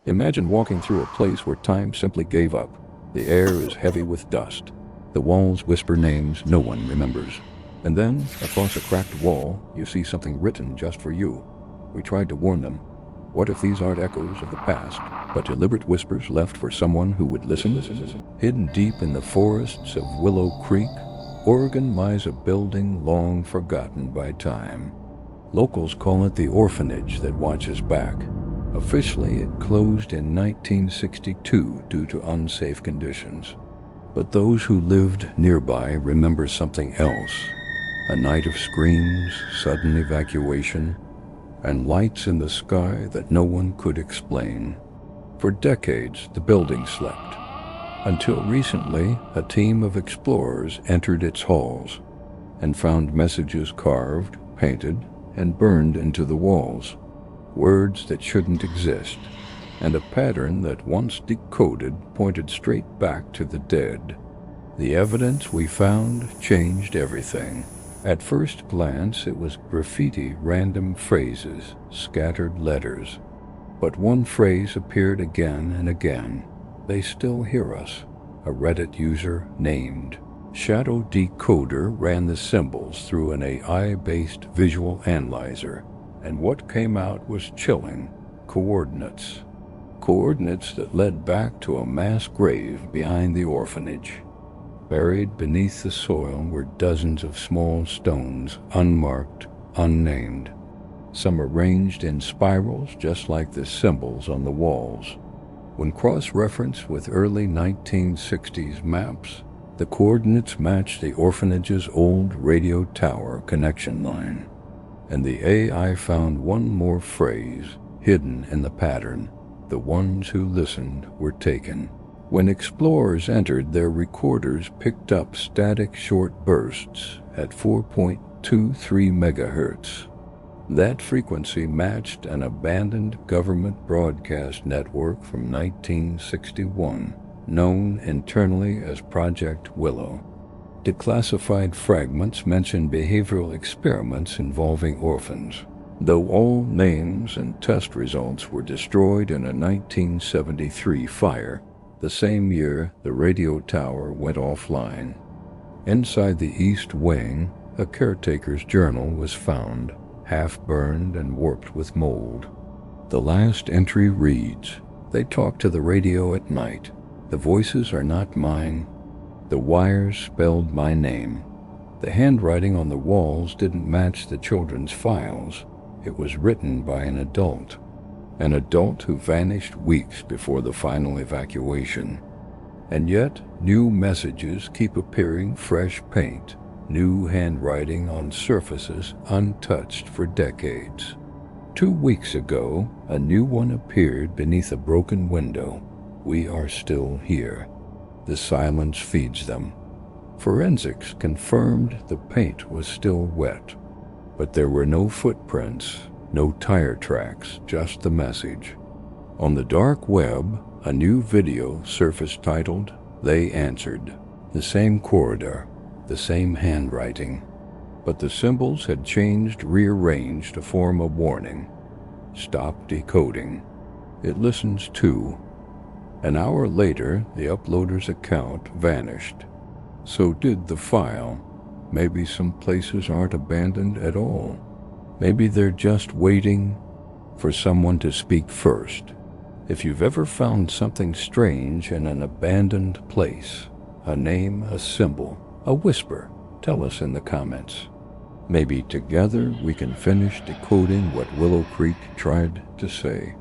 Imagine walking through a place where time simply gave up. The air is heavy with dust. The walls whisper names no one remembers. And then, across a cracked wall, you see something written just for you. We tried to warn them. What if these aren't echoes of the past, but deliberate whispers left for someone who would listen? Hidden deep in the forests of Willow Creek, Oregon lies a building long forgotten by time. Locals call it the Orphanage That Watches Back. Officially, it closed in 1962 due to unsafe conditions. But those who lived nearby remember something else. A night of screams, sudden evacuation, and lights in the sky that no one could explain. For decades, the building slept. Until recently, a team of explorers entered its halls and found messages carved, painted, and burned into the walls. Words that shouldn't exist, and a pattern that once decoded pointed straight back to the dead. The evidence we found changed everything. At first glance, it was graffiti, random phrases, scattered letters. But one phrase appeared again and again. They still hear us. A Reddit user named ShadowDecoder ran the symbols through an AI-based visual analyzer, and what came out was chilling. Coordinates. Coordinates that led back to a mass grave behind the orphanage. Buried beneath the soil were dozens of small stones, unmarked, unnamed. Some arranged in spirals just like the symbols on the walls. When cross-referenced with early 1960s maps, the coordinates matched the orphanage's old radio tower connection line. And the AI found one more phrase hidden in the pattern. The ones who listened were taken. When explorers entered, their recorders picked up static short bursts at 4.23 megahertz. That frequency matched an abandoned government broadcast network from 1961, known internally as Project Willow. Declassified fragments mention behavioral experiments involving orphans, though all names and test results were destroyed in a 1973 fire, the same year the radio tower went offline. Inside the East Wing, a caretaker's journal was found, half-burned and warped with mold. The last entry reads, "They talk to the radio at night. The voices are not mine. The wires spelled my name." The handwriting on the walls didn't match the children's files. It was written by an adult who vanished weeks before the final evacuation. And yet, new messages keep appearing, fresh paint, new handwriting on surfaces untouched for decades. 2 weeks ago, a new one appeared beneath a broken window. "We are still here." The silence feeds them. Forensics confirmed the paint was still wet, but there were no footprints, no tire tracks, just the message. On the dark web, a new video surfaced titled, "They Answered." The same corridor, the same handwriting, but the symbols had changed, rearranged to form a warning. "Stop decoding. It listens too." An hour later, the uploader's account vanished. So did the file. Maybe some places aren't abandoned at all. Maybe they're just waiting for someone to speak first. If you've ever found something strange in an abandoned place, a name, a symbol, a whisper, tell us in the comments. Maybe together we can finish decoding what Willow Creek tried to say.